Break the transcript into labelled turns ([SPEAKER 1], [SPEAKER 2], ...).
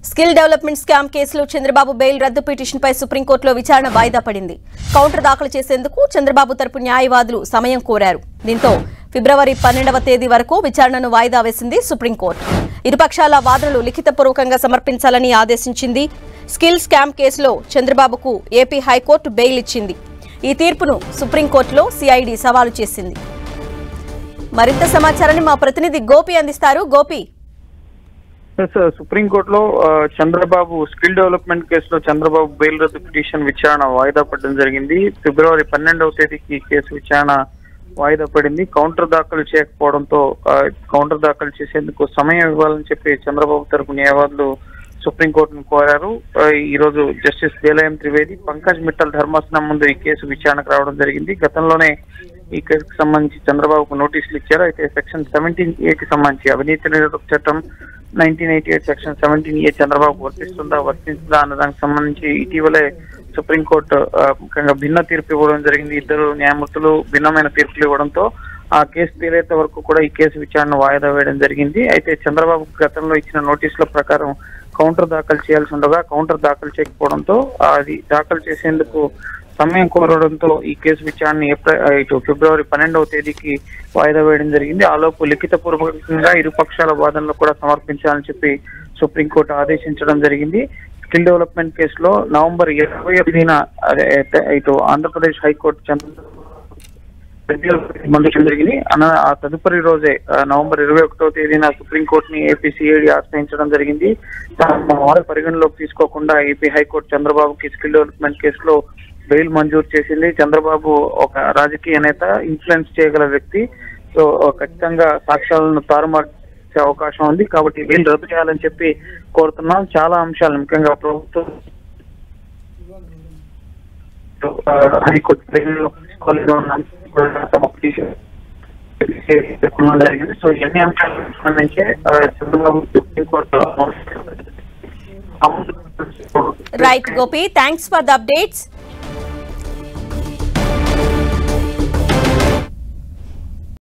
[SPEAKER 1] Skill development scam కేసులో Chandrababu bail రద్దు పిటిషన్పై సుప్రీంకోర్టులో విచారణ వాయిదా పడింది. కౌంటర్ దాఖలు చేసేందుకు చంద్రబాబు తరపు న్యాయవాదులు సమయం కోరారు. దీంతో ఫిబ్రవరి 12వ తేదీ వరకు విచారణను వాయిదా వేసింది సుప్రీంకోర్టు. ఇరుపక్షాల వాదనలు లిఖితపూర్వకంగా సమర్పించాలని ఆదేశించింది. స్కిల్ స్కామ్ కేసులో చంద్రబాబుకు ఏపీ హైకోర్టు బెయిల్ ఇచ్చింది. ఈ తీర్పును సుప్రీంకోర్టులో సిఐడి సవాలు చేసింది. మరింత సమాచారాన్ని మా ప్రతినిధి గోపి అందిస్తారు. గోపి,
[SPEAKER 2] సుప్రీంకోర్టులో చంద్రబాబు స్కిల్ డెవలప్మెంట్ కేసులో చంద్రబాబు బెయిల్ రద్దు పిటిషన్ విచారణ వాయిదా పడడం జరిగింది. ఫిబ్రవరి 12వ తేదీకి కేసు విచారణ వాయిదా పడింది. కౌంటర్ దాఖలు చేయకపోవడంతో కౌంటర్ దాఖలు చేసేందుకు సమయం ఇవ్వాలని చెప్పి చంద్రబాబు తరపు న్యాయవాదులు సుప్రీంకోర్టును కోరారు. ఈ రోజు జస్టిస్ దేలయం త్రివేది, పంకజ్ మిట్టల్ ధర్మాసనం ముందు ఈ కేసు విచారణకు రావడం జరిగింది. గతంలోనే ఈ కేసుకు సంబంధించి చంద్రబాబుకు నోటీసులు ఇచ్చారు. అయితే సెక్షన్ 17A కి సంబంధించి అవినీతి నిరోధక చట్టం 1988 సెక్షన్ 17A చంద్రబాబు వర్తించదా అన్న దానికి సంబంధించి ఇటీవలే సుప్రీంకోర్టు ముఖ్యంగా భిన్న తీర్పు ఇవ్వడం జరిగింది. ఇద్దరు న్యాయమూర్తులు భిన్నమైన తీర్పులు ఇవ్వడంతో ఆ కేసు తీరేంత వరకు కూడా ఈ కేసు విచారణ వాయిదా వేయడం జరిగింది. అయితే చంద్రబాబు గతంలో ఇచ్చిన నోటీసుల ప్రకారం కౌంటర్ దాఖలు చేయాల్సి ఉండగా కౌంటర్ దాఖలు చేయకపోవడంతో అది దాఖలు చేసేందుకు సమయం కోరడంతో ఈ కేసు విచారణ ఫిబ్రవరి 12వ తేదీకి వాయిదా వేయడం జరిగింది. ఆలోపు లిఖితపూర్వకంగా ఇరుపక్షాల వాదనలు కూడా సమర్పించాలని చెప్పి సుప్రీంకోర్టు ఆదేశించడం జరిగింది. స్కిల్ డెవలప్మెంట్ కేసులో నవంబర్ 28న ఆంధ్రప్రదేశ్ హైకోర్టు జరిగింది. ఆ తదుపరి రోజే నవంబర్ 21వ తేదీన సుప్రీంకోర్టుని ఏపీ సిఐడి ఆశ్రయించడం జరిగింది. పరిగణలోకి తీసుకోకుండా ఏపీ హైకోర్టు చంద్రబాబుకి స్కిల్ డెవలప్మెంట్ కేసులో బెయిల్ మంజూరు చేసింది. చంద్రబాబు ఒక రాజకీయ నేత, ఇన్ఫ్లుయెన్స్ చేయగల వ్యక్తి. సో ఖచ్చితంగా సాక్ష్యాలను తారుమారు చేసే అవకాశం ఉంది. కాబట్టి బెయిల్ రద్దు చేయాలని చెప్పి కోరుతున్నాం. చాలా అంశాలు ముఖ్యంగా ప్రభుత్వం హైకోర్టు జరిగింది. సో ఎన్ని అంశాలకు సంబంధించి Chandrababu supreme court
[SPEAKER 1] right Gopi, thanks for the updates.